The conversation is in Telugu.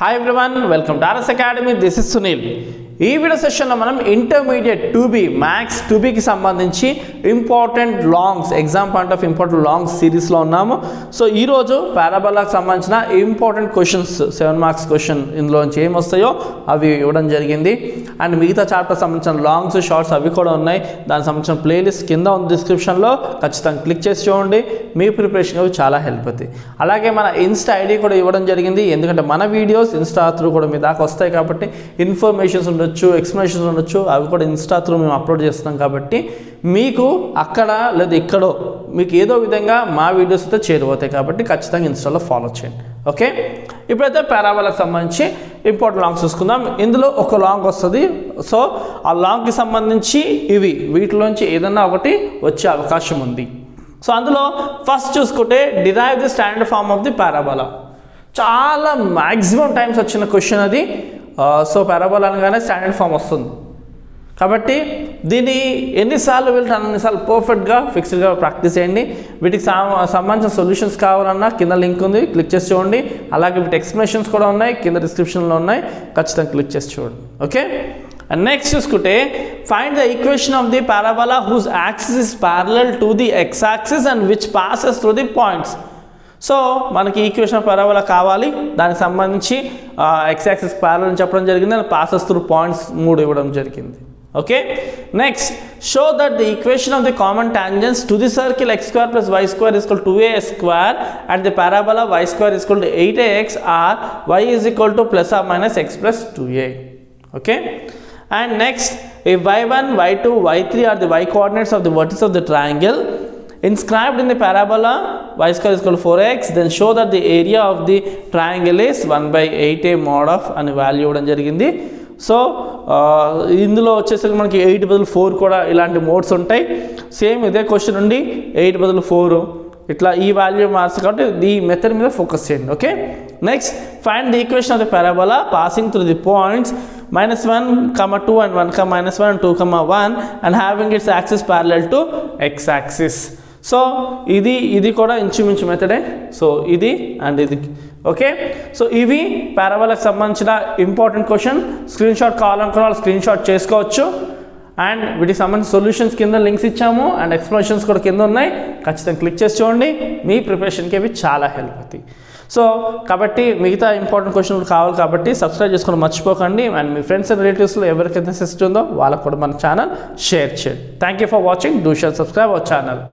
Hi everyone, welcome to RS Academy. This is Sunil. ఈ వీడియో సెషన్లో మనం ఇంటర్మీడియట్ 2B మ్యాథ్స్ 2Bకి సంబంధించి important longs exam point of important longs సిరీస్లో ఉన్నాము. సో ఈరోజు పారాబోలాకి సంబంధించిన ఇంపార్టెంట్ క్వశ్చన్స్ 7 మార్క్స్ క్వశ్చన్ ఇందులోంచి ఏం వస్తాయో అవి ఇవ్వడం జరిగింది. అండ్ మిగతా చాప్టర్ సంబంధించిన లాంగ్స్ షార్ట్స్ అవి కూడా ఉన్నాయి. దానికి సంబంధించిన ప్లేలిస్ట్ కింద ఉంది డిస్క్రిప్షన్లో, ఖచ్చితంగా క్లిక్ చేసి చూడండి. మీ ప్రిపరేషన్ అవి చాలా హెల్ప్ అవుతాయి. అలాగే మన ఇన్స్టా ఐడి కూడా ఇవ్వడం జరిగింది, ఎందుకంటే మన వీడియోస్ ఇన్స్టా త్రూ కూడా మీ దాకా వస్తాయి కాబట్టి ఇన్ఫర్మేషన్స్ ఉండొచ్చు, ఎక్స్ప్లెనేషన్స్ ఉండొచ్చు, అవి కూడా ఇన్స్టా త్రూ మేము అప్లోడ్ చేస్తున్నాం కాబట్టి మీకు అక్కడ లేదా ఇక్కడో మీకు ఏదో విధంగా మా వీడియోస్ అయితే చేరిపోతాయి కాబట్టి ఖచ్చితంగా ఇన్స్టాలో ఫాలో చేయండి. ఓకే, ఇప్పుడైతే పారాబోలాకి సంబంధించి ఇంపార్టెంట్ లాంగ్స్ చూసుకుందాం. ఇందులో ఒక లాంగ్ వస్తుంది. సో ఆ లాంగ్కి సంబంధించి వీటిలోంచి ఏదన్నా ఒకటి వచ్చే అవకాశం ఉంది. సో అందులో ఫస్ట్ చూసుకుంటే derive the standard form of the parabola. చాలా మ్యాక్సిమం టైమ్స్ వచ్చిన క్వశ్చన్ అది. సో పారాబోలా అనగానే స్టాండర్డ్ ఫామ్ వస్తుంది కాబట్టి దీన్ని ఎన్నిసార్లు వెళ్తే అన్నిసార్లు పర్ఫెక్ట్గా ఫిక్స్డ్గా ప్రాక్టీస్ చేయండి. వీటికి సంబంధించిన సొల్యూషన్స్ కావాలన్నా కింద లింక్ ఉంది, క్లిక్ చేసి చూడండి. అలాగే వీటి ఎక్స్ప్లెనేషన్స్ కూడా ఉన్నాయి, కింద డిస్క్రిప్షన్లో ఉన్నాయి, ఖచ్చితంగా క్లిక్ చేసి చూడండి. ఓకే, అండ్ నెక్స్ట్ చూసుకుంటే find the equation of the parabola whose axis is parallel to the x axis and which passes through the points. So మనకి ఈక్వేషన్ ఆఫ్ పారాబోలా కావాలి, దానికి సంబంధించి ఎక్స్ యాక్సిస్ ప్యారలల్ అని చెప్పడం జరిగింది, అండ్ పాసెస్ త్రూ పాయింట్స్ 3 ఇవ్వడం జరిగింది. Okay, next show that the equation of the common tangents to the circle x square plus y square is equal to 2a square and the parabola y square is equal to 8ax are y is equal to plus or minus x plus 2a. Okay, and next if y1, y2, y3 are the y coordinates of the vertex of the triangle inscribed in the parabola y square is equal to 4x, then show that the area of the triangle is 1/8a mod of అని వాల్యూ ఇవ్వడం జరిగింది. సో ఇందులో వచ్చేసరికి మనకి 8 బదులు 4 కూడా ఇలాంటి మోడ్స్ ఉంటాయి. సేమ్ ఇదే క్వశ్చన్ నుండి 8 బదులు 4 ఇట్లా ఈ వాల్యూ మార్క్స్ కాబట్టి ఈ మెథడ్ మీద ఫోకస్ చేయండి. Okay, next find the equation of the parabola passing through the points -1, 2 and 1, -1 and 2, 1 and having its axis parallel to x axis. So ఇది కూడా ఇంచుమించు మెథడే. సో ఇది అండ్ ఇది. ఓకే, సో ఇవి పారాబోలాకి సంబంధించిన ఇంపార్టెంట్ క్వశ్చన్. స్క్రీన్ షాట్ కావాలనుకున్న వాళ్ళు స్క్రీన్ షాట్ చేసుకోవచ్చు. అండ్ వీటికి సంబంధించిన సొల్యూషన్స్ కింద లింక్స్ ఇచ్చాము, అండ్ ఎక్స్ప్లెనేషన్స్ కూడా కింద ఉన్నాయి, ఖచ్చితంగా క్లిక్ చేసి చూడండి. మీ ప్రిపరేషన్కి అవి చాలా హెల్ప్ అవుతాయి. సో కాబట్టి మిగతా ఇంపార్టెంట్ క్వశ్చన్లు కావాలి కాబట్టి సబ్స్క్రైబ్ చేసుకోవడం మర్చిపోకండి. అండ్ మీ ఫ్రెండ్స్ అండ్ రిలేటివ్స్లో ఎవరికైతే ఇంట్రెస్ట్ ఉందో వాళ్ళకు కూడా మన ఛానల్ షేర్ చేయండి. Thank you for watching. Do share, subscribe our channel.